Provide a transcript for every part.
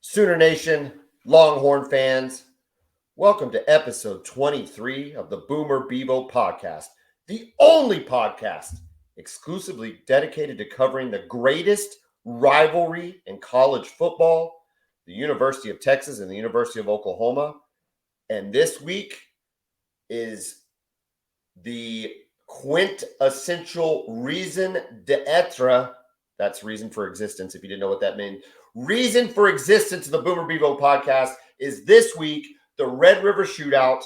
Sooner Nation, Longhorn fans, welcome to episode 23 of the Bevo Podcast, the only podcast exclusively dedicated to covering the greatest rivalry in college football, the University of Texas and the University of Oklahoma. And this week is the quintessential reason d'etre. That's reason for existence, if you didn't know what that meant. Reason for existence of the Bevo Podcast is this week, the Red River Shootout.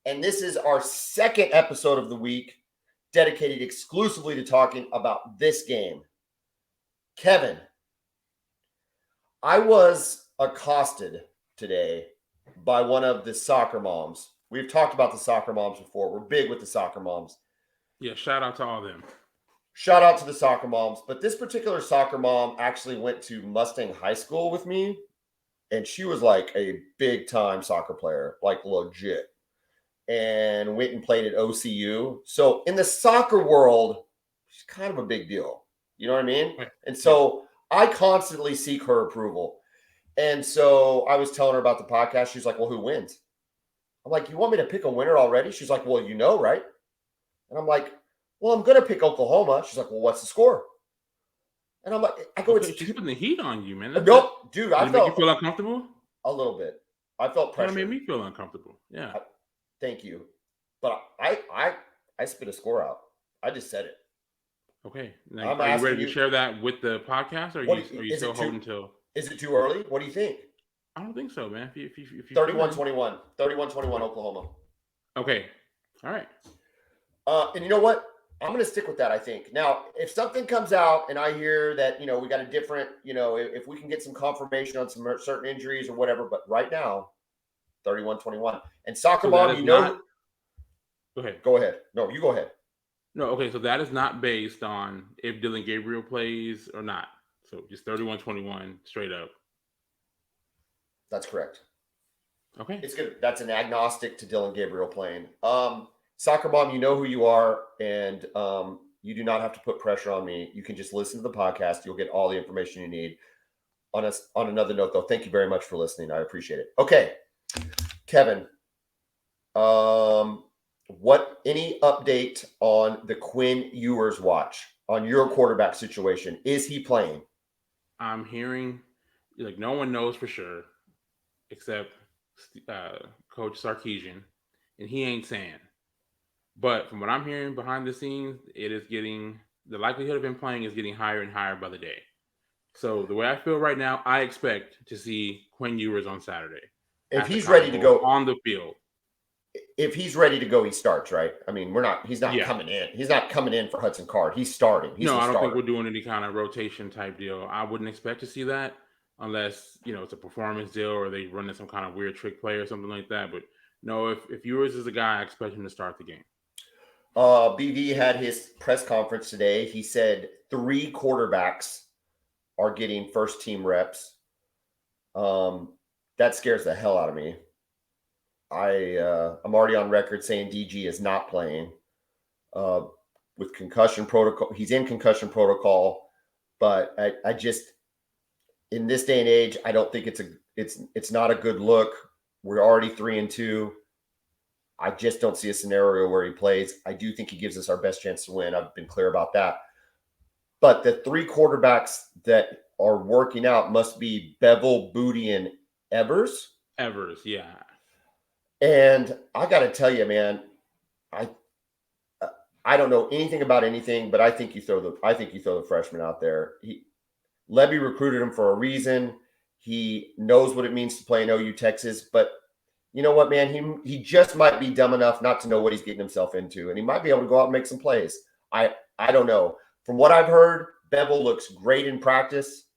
And this is our second episode of the week dedicated exclusively to talking about this game. Kevin, I was accosted today by one of the soccer moms. We've talked about the soccer moms before. We're big with the soccer moms. Yeah, shout out to all of them. Shout out to the soccer moms. But this particular soccer mom actually went to Mustang High School with me. And she was like a big time soccer player, like legit. And went and played at OCU. So in the soccer world, she's kind of a big deal. You know what I mean? And so I constantly seek her approval. And so I was telling her about the podcast. She's like, well, who wins? I'm like, you want me to pick a winner already? She's like, well, you know, right? And I'm like, well, I'm going to pick Oklahoma. She's like, well, what's the score? And I'm like, She's putting the heat on you, man. Nope, dude. Did it make you feel uncomfortable? A little bit. I felt pressure. It made me feel uncomfortable. Yeah. Thank you. But I spit a score out. I just said it. Okay. Now, are you ready to share that with the podcast? Or are you still holding till? Is it too early? What do you think? I don't think so, man. If you 31-21. 31-21 Oklahoma. Okay. All right. And you know what? I'm going to stick with that, I think. Now, if something comes out and I hear that, we got a different, if we can get some confirmation on some certain injuries or whatever, but right now, 31-21. And soccer mom, Go ahead. Go ahead. No, you go ahead. No, okay. So that is not based on if Dylan Gabriel plays or not. So just 31-21 straight up. That's correct. Okay. It's good. That's an agnostic to Dylan Gabriel playing. Soccer mom, you know who you are, and you do not have to put pressure on me. You can just listen to the podcast. You'll get all the information you need. On another note, though, thank you very much for listening. I appreciate it. Okay, Kevin, any update on the Quinn Ewers watch on your quarterback situation? Is he playing? I'm hearing no one knows for sure except Coach Sarkisian, and he ain't saying. But from what I'm hearing behind the scenes, the likelihood of him playing is getting higher and higher by the day. So the way I feel right now, I expect to see Quinn Ewers on Saturday. If he's ready to go on the field. If he's ready to go, he starts, right? I mean, he's not coming in. He's not coming in for Hudson Card. He's starting. I don't think we're doing any kind of rotation type deal. I wouldn't expect to see that unless, it's a performance deal or they run some kind of weird trick play or something like that. But no, if Ewers is the guy, I expect him to start the game. BV had his press conference today. He said 3 quarterbacks are getting first team reps. That scares the hell out of me. I'm already on record saying DG is not playing with concussion protocol. He's in concussion protocol, but I just, in this day and age, I don't think it's not a good look. We're already 3-2. I just don't see a scenario where he plays. I do think he gives us our best chance to win. I've been clear about that. But the 3 quarterbacks that are working out must be Bevel, Booty, and Evers. Evers, yeah. And I got to tell you, man, I don't know anything about anything, but I think you throw the freshman out there. Levy recruited him for a reason. He knows what it means to play in OU Texas, but you know what, man? He just might be dumb enough not to know what he's getting himself into, and he might be able to go out and make some plays. I don't know. From what I've heard, Bevel looks great in practice.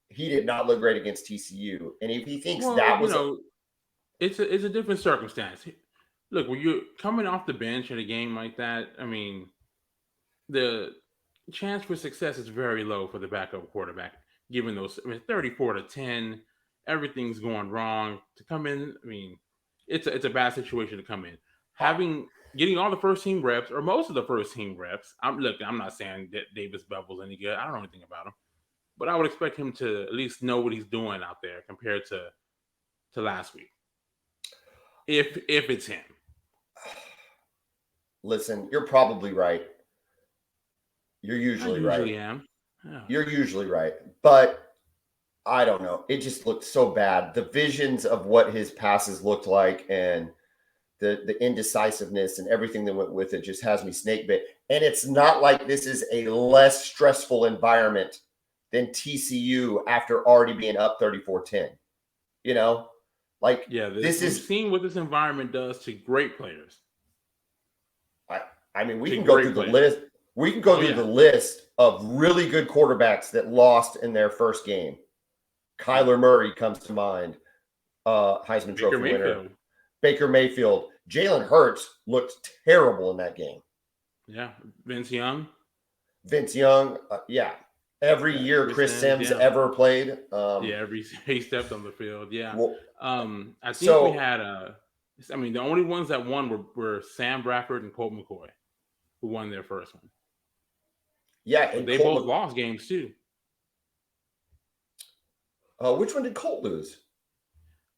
He did not look great against TCU, and if he thinks it's a different circumstance. Look, when you're coming off the bench in a game like that, I mean, the chance for success is very low for the backup quarterback. Given those, 34-10. Everything's going wrong to come in. I mean, it's a bad situation to come in. Getting all the first team reps or most of the first team reps. I'm not saying that Davis Bevel's any good. I don't know anything about him. but I would expect him to at least know what he's doing out there compared to last week. If it's him. Listen, you're probably right. You're usually right. I usually am. Yeah. You're usually right. But I don't know. It just looked so bad. The visions of what his passes looked like and the indecisiveness and everything that went with it just has me snake bit. And it's not like this is a less stressful environment than TCU after already being up 34-10. You know? Like, Yeah, this we've is seen what this environment does to great players. I mean, we To can go great through the players. list. We can go through the list of really good quarterbacks that lost in their first game. Kyler Murray comes to mind, Heisman Baker Trophy winner. Mayfield. Baker Mayfield. Jalen Hurts looked terrible in that game. Yeah, Vince Young. Yeah. Every year Chris Sims ever played. Every he stepped on the field. Yeah. Well, I think we had the only ones that won were Sam Bradford and Colt McCoy, who won their first one. Yeah, but they both lost games too. Which one did Colt lose?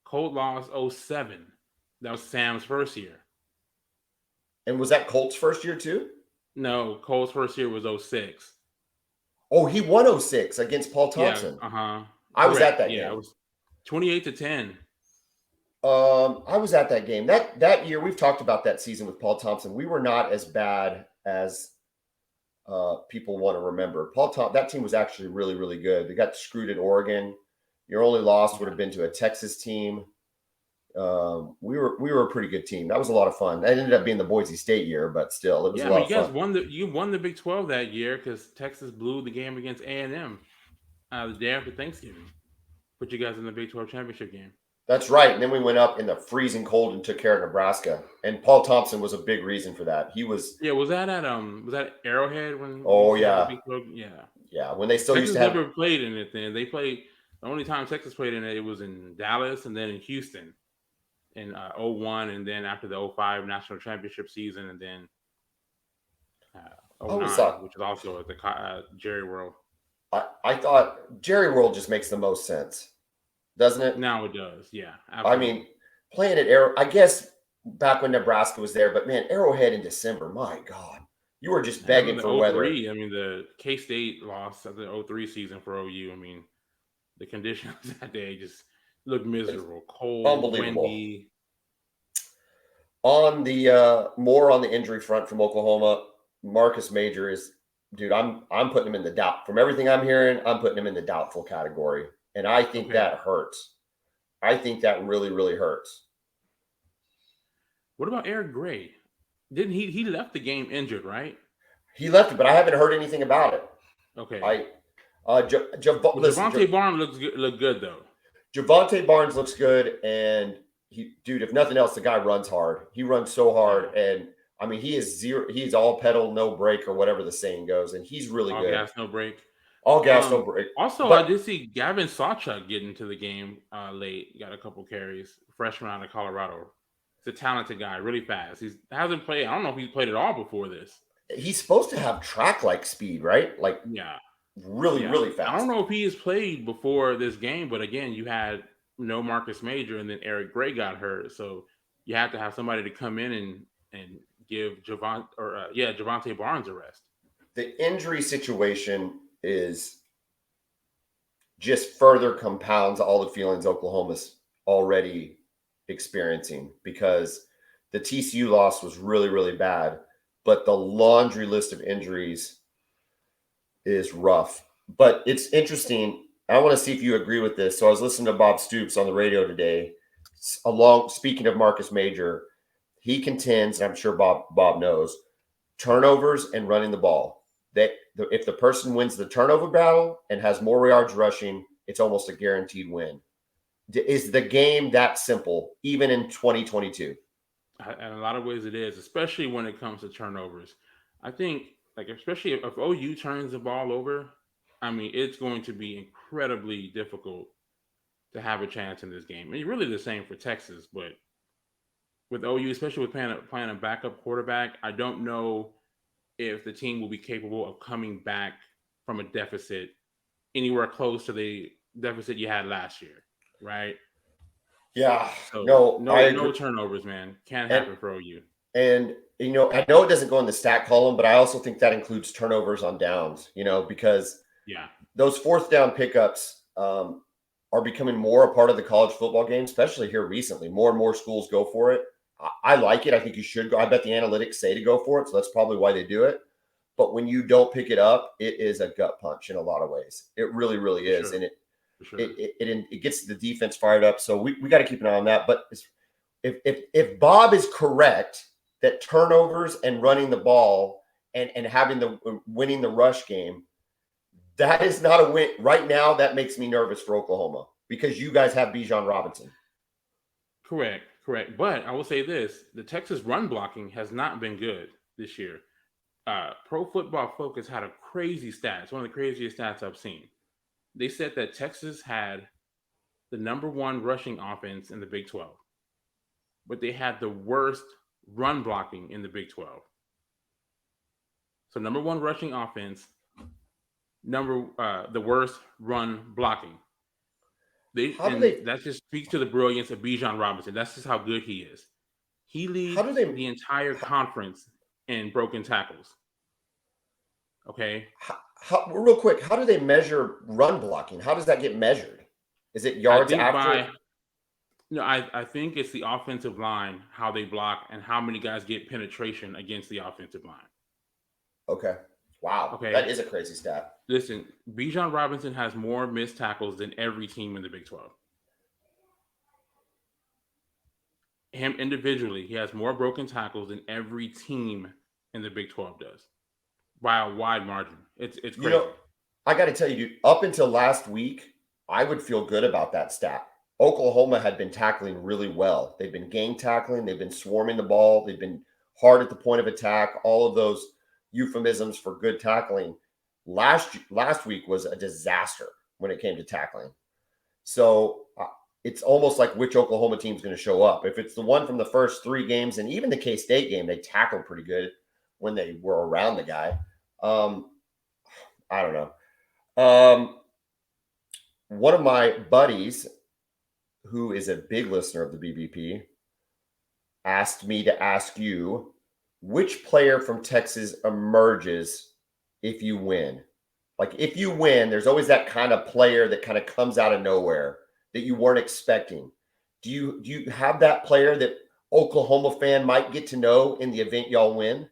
Colt lost 07. That was Sam's first year. And was that Colt's first year too? No, Colt's first year was 06. Oh, he won 06 against Paul Thompson. Yeah, I was at that game. Yeah, it was 28-10. I was at that game. That year, we've talked about that season with Paul Thompson. We were not as bad as people want to remember. That team was actually really, really good. They got screwed at Oregon. Your only loss would have been to a Texas team. We were a pretty good team. That was a lot of fun. That ended up being the Boise State year, but still, it was a lot of fun. You won the Big 12 that year because Texas blew the game against A&M the day after Thanksgiving. Put you guys in the Big 12 championship game. That's right. And then we went up in the freezing cold and took care of Nebraska. And Paul Thompson was a big reason for that. He was. Yeah, was that Arrowhead when? Oh yeah. Yeah. When they still Texas used to have. never played in it. Then they played. The only time Texas played in it was in Dallas and then in Houston in 01, and then after the 05 national championship season, and then 09, which is also at the Jerry World. I thought Jerry World just makes the most sense, doesn't it? Now it does, yeah. Absolutely. I mean, playing at I guess back when Nebraska was there, but man, Arrowhead in December, my God, you were just begging for weather. I mean, the K-State lost at the 03 season for OU. I mean, the conditions that day just looked miserable, cold, unbelievable. Windy. On the more on the injury front from Oklahoma, Marcus Major is. Dude, I'm putting him in the doubt. From everything I'm hearing, I'm putting him in the doubtful category. And I think that hurts. I think that really, really hurts. What about Eric Gray? Didn't he left the game injured, right? He left it, but I haven't heard anything about it. Okay. Javonte Barnes look good though. Javonte Barnes looks good, and dude, if nothing else, the guy runs hard. He runs so hard, and I mean, he is zero. He's all pedal, no brake, or whatever the saying goes, and he's really good. All gas, no brake. All gas, no brake. Also, I did see Gavin Sawchuk get into the game late. He got a couple carries. Freshman out of Colorado. He's a talented guy, really fast. He hasn't played. I don't know if he's played at all before this. He's supposed to have track-like speed, right? Like, really fast. I don't know if he has played before this game, but again, you had no Marcus Major, and then Eric Gray got hurt, so you have to have somebody to come in and give Javonte Barnes a rest. The injury situation is just further compounds all the feelings Oklahoma's already experiencing, because the TCU loss was really, really bad, but the laundry list of injuries is rough. But it's interesting. I want to see if you agree with this. So I was listening to Bob Stoops on the radio today. Speaking of Marcus Major, he contends, and I'm sure Bob knows, turnovers and running the ball. If the person wins the turnover battle and has more yards rushing, it's almost a guaranteed win. Is the game that simple, even in 2022? In a lot of ways it is, especially when it comes to turnovers. I think, especially if OU turns the ball over, I mean, it's going to be incredibly difficult to have a chance in this game. And really the same for Texas, but with OU, especially with playing a backup quarterback, I don't know if the team will be capable of coming back from a deficit anywhere close to the deficit you had last year, right? Yeah, So no, I no agree. turnovers, man. Can't And happen for OU. and I know it doesn't go in the stat column, but I also think that includes turnovers on downs. Because Yeah, those fourth down pickups are becoming more a part of the college football game, especially here recently. More and more schools go for it. I like it. I think you should go. I bet the analytics say to go for it, so that's probably why they do it. But when you don't pick it up, it is a gut punch in a lot of ways. It really, really for is, sure, and it for sure. it it, it gets the defense fired up. So we got to keep an eye on that. But if Bob is correct that turnovers and running the ball and having the winning the rush game, that is not a win right now. That makes me nervous for Oklahoma because you guys have Bijan Robinson. Correct. But I will say this: the Texas run blocking has not been good this year. Pro Football Focus had a crazy stat. It's one of the craziest stats I've seen. They said that Texas had the number one rushing offense in the Big 12, but they had the worst run blocking in the Big 12. So number one rushing offense, the worst run blocking. How do And they? that just speaks to the brilliance of Bijan Robinson. That's just how good he is. He How do leads they? the entire conference in broken tackles. Okay, Real quick, how do they measure run blocking? How does that get measured? Is it I yards think after? by no, I think it's the offensive line, how they block, and how many guys get penetration against the offensive line. Okay. Wow, that Okay, is a crazy stat. listen, Bijan Robinson has more missed tackles than every team in the Big 12. Him individually, he has more broken tackles than every team in the Big 12 does by a wide margin. It's You know, crazy. I got to tell you, dude, up until last week, I would feel good about that stat. Oklahoma had been tackling really well. They've been gang tackling, they've been swarming the ball, they've been hard at the point of attack, all of those euphemisms for good tackling. Last week was a disaster when it came to tackling. So it's almost like which Oklahoma team is going to show up. If it's the one from the first three games, and even the K-State game, they tackled pretty good when they were around the guy. I don't know. One of my buddies, who is a big listener of the BBP, asked me to ask you which player from Texas emerges if you win. Like if you win, there's always that kind of player that kind of comes out of nowhere that you weren't expecting. Do you have that player that Oklahoma fan might get to know in the event y'all win?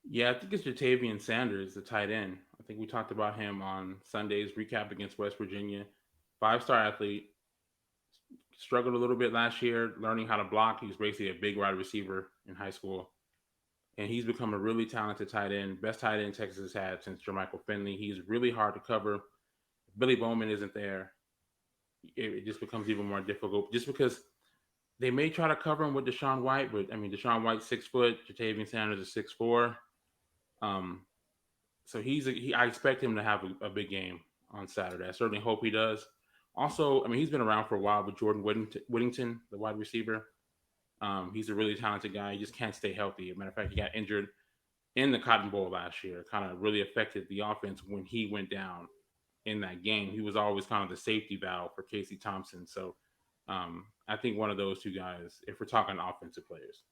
Yeah, I think it's Tavian Sanders, the tight end. I think we talked about him on Sunday's recap against West Virginia. 5-star athlete, struggled a little bit last year learning how to block. He was basically a big wide receiver in high school. And he's become a really talented tight end, best tight end Texas has had since Jermichael Finley. He's really hard to cover. If Billy Bowman isn't there, it just becomes even more difficult. Just because they may try to cover him with Deshaun White, but I mean Deshaun White's 6 foot, Jatavian Sanders is 6'4". Um, so I expect him to have a big game on Saturday. I certainly hope he does. Also, I mean he's been around for a while with Jordan Whittington, the wide receiver. He's a really talented guy. He just can't stay healthy. As a matter of fact, he got injured in the Cotton Bowl last year. Kind of really affected the offense when he went down in that game. He was always kind of the safety valve for Casey Thompson. So I think one of those two guys, if we're talking offensive players.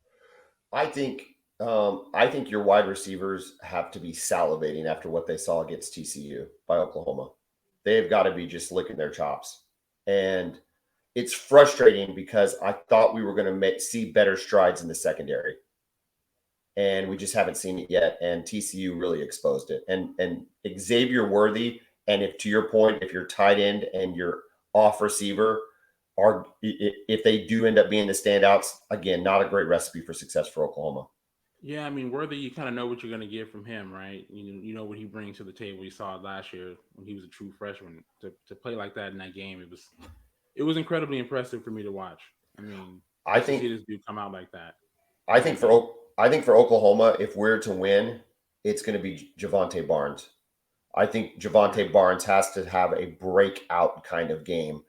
I think I think your wide receivers have to be salivating after what they saw against TCU by Oklahoma. They've got to be just licking their chops, and it's frustrating because I thought we were going to see better strides in the secondary, and we just haven't seen it yet. And TCU really exposed it. And Xavier Worthy, and if to your point, if your tight end and your off receiver are, if they do end up being the standouts, again, not a great recipe for success for Oklahoma. Yeah, I mean, Worthy, you kind of know what you're going to get from him, right? You know what he brings to the table. You saw it last year when he was a true freshman. To play like that in that game, it was incredibly impressive for me to watch. I mean, I just to think see this dude come out like that I in think that game. for Oklahoma, if we're to win, it's going to be Javonte Barnes. I think Yeah, Javonte Barnes has to have a breakout kind of game.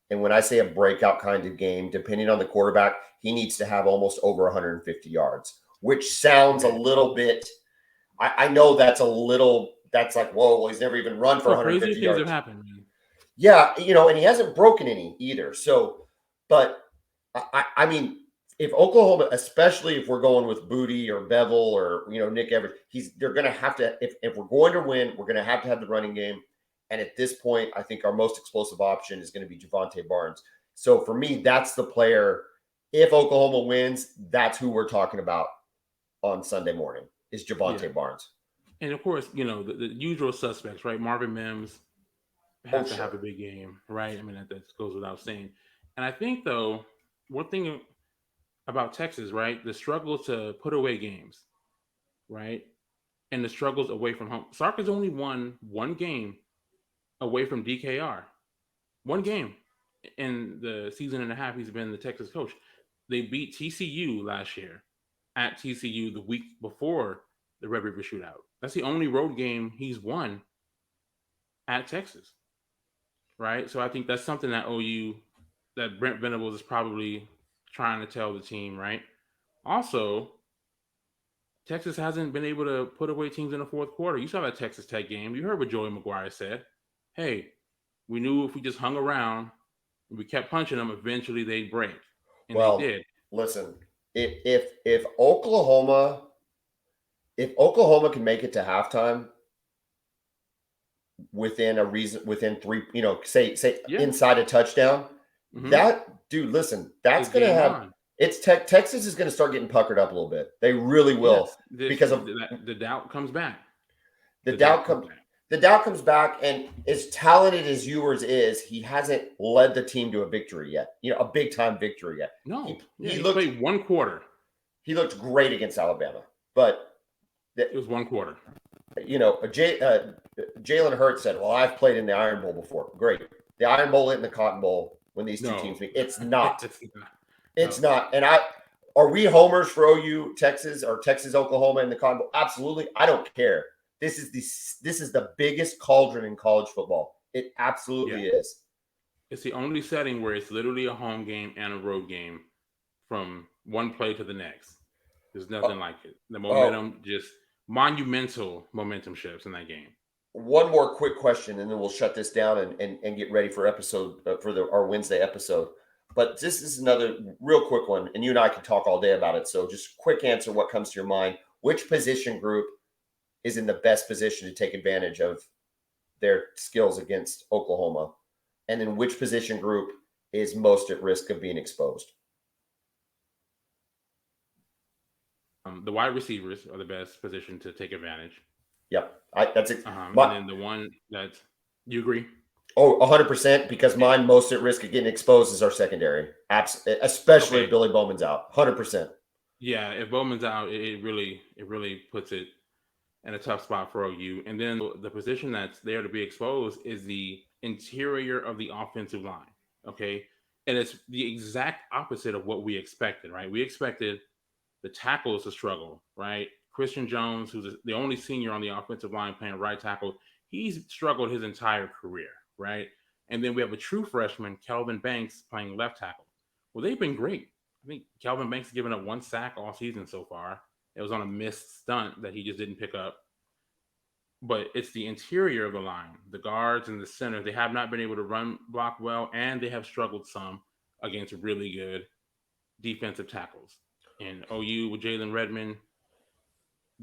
And when I say a breakout kind of game, depending on the quarterback, he needs to have almost over 150 yards, which sounds a okay. little bit. I know that's like, whoa, well, he's never even run for 150 crazy things yards. have happened, man. Yeah, and he hasn't broken any either. So, but I mean, if Oklahoma, especially if we're going with Booty or Bevel or Nick Evers, they're going to have to. If we're going to win, we're going to have the running game. And at this point, I think our most explosive option is going to be Javonte Barnes. So for me, that's the player. If Oklahoma wins, that's who we're talking about on Sunday morning is Javonte Barnes. And of course, the usual suspects, right? Marvin Mims has to have a big game, right? I mean, that goes without saying. And I think, though, one thing about Texas, right? The struggle to put away games, right? And the struggles away from home. Sark has only won one game away from DKR. One game in the season and a half he's been the Texas coach. They beat TCU last year at TCU the week before the Red River Shootout. That's the only road game he's won at Texas, right? So I think that's something that that Brent Venables is probably trying to tell the team, right? Also, Texas hasn't been able to put away teams in the fourth quarter. You saw that Texas Tech game. You heard what Joey McGuire said. Hey, we knew if we just hung around and we kept punching them, eventually they'd break. And they did. Listen, if Oklahoma can make it to halftime within three, say inside a touchdown, that's going to have Texas is going to start getting puckered up a little bit. They really will, because of the doubt comes back. The doubt comes back, and as talented as Ewers is, he hasn't led the team to a victory yet. A big time victory yet. No, he played one quarter. He looked great against Alabama, but it was one quarter. Jalen Hurts said, "Well, I've played in the Iron Bowl before." Great, the Iron Bowl and the Cotton Bowl when these two teams meet. It's not. It's not. And are we homers for OU Texas or Texas Oklahoma in the Cotton Bowl? Absolutely. I don't care. This is the biggest cauldron in college football. It absolutely is. It's the only setting where it's literally a home game and a road game from one play to the next. There's nothing like it. The momentum, just monumental momentum shifts in that game. One more quick question, and then we'll shut this down and get ready for our Wednesday episode. But this is another real quick one, and you and I can talk all day about it. So just quick answer, what comes to your mind. Which position group is in the best position to take advantage of their skills against Oklahoma? And then which position group is most at risk of being exposed? The wide receivers are the best position to take advantage. Yep. That's it. And then the one that you agree? Oh, 100%, because mine most at risk of getting exposed is our secondary. Especially if Billy Bowman's out. 100%. Yeah, if Bowman's out, it really puts it in a tough spot for OU. And then the position that's there to be exposed is the interior of the offensive line. Okay. And it's the exact opposite of what we expected, right? We expected the tackles to struggle, right? Christian Jones, who's the only senior on the offensive line playing right tackle, he's struggled his entire career, right? And then we have a true freshman, Kelvin Banks, playing left tackle. Well, they've been great. I think Kelvin Banks has given up one sack all season so far. It was on a missed stunt that he just didn't pick up. But it's the interior of the line, the guards and the center. They have not been able to run block well, and they have struggled some against really good defensive tackles. And OU with Jalen Redmond,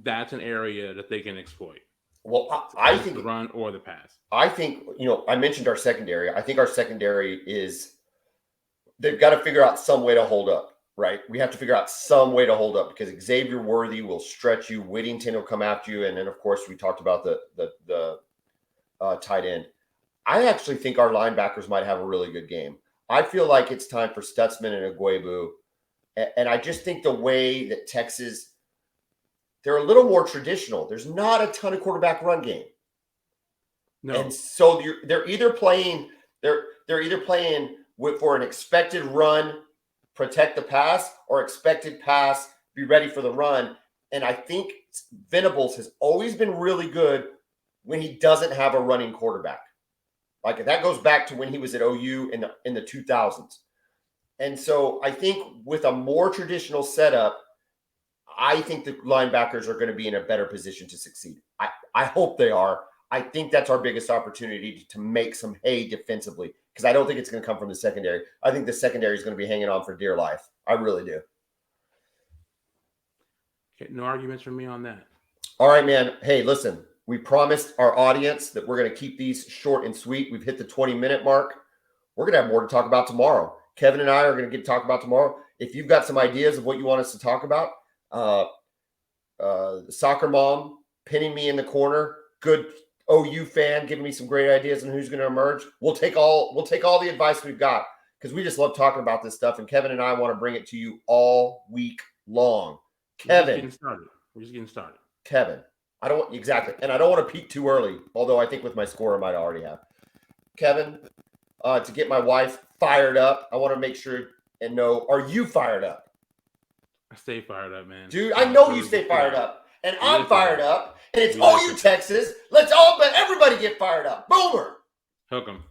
that's an area that they can exploit. Well, I think the run or the pass. I think, I mentioned our secondary. I think our secondary they've got to figure out some way to hold up, right? We have to figure out some way to hold up because Xavier Worthy will stretch you. Whittington will come after you. And then, of course, we talked about the tight end. I actually think our linebackers might have a really good game. I feel like it's time for Stutzman and Agwebu. And I just think the way that Texas, they're a little more traditional. There's not a ton of quarterback run game. No. And so they're either playing for an expected run, protect the pass, or expected pass, be ready for the run. And I think Venables has always been really good when he doesn't have a running quarterback. Like that goes back to when he was at OU in the 2000s. And so I think with a more traditional setup, I think the linebackers are going to be in a better position to succeed. I hope they are. I think that's our biggest opportunity to make some hay defensively, because I don't think it's going to come from the secondary. I think the secondary is going to be hanging on for dear life. I really do. Okay, no arguments from me on that. All right, man. Hey, listen, we promised our audience that we're going to keep these short and sweet. We've hit the 20-minute mark. We're going to have more to talk about tomorrow. Kevin and I are going to get to talk about tomorrow. If you've got some ideas of what you want us to talk about, soccer mom pinning me in the corner, good OU fan giving me some great ideas on who's going to emerge. We'll take all the advice we've got, because we just love talking about this stuff, and Kevin and I want to bring it to you all week long. Kevin, we're just getting started. Kevin, I don't want to peak too early, although I think with my score I might already have. Kevin, to get my wife fired up, I want to make sure and know, are you fired up? I stay fired up, man. Dude, I know you stay fired up. And I'm fired up. And it's OU Texas. Let's everybody get fired up. Boomer. Hook 'em.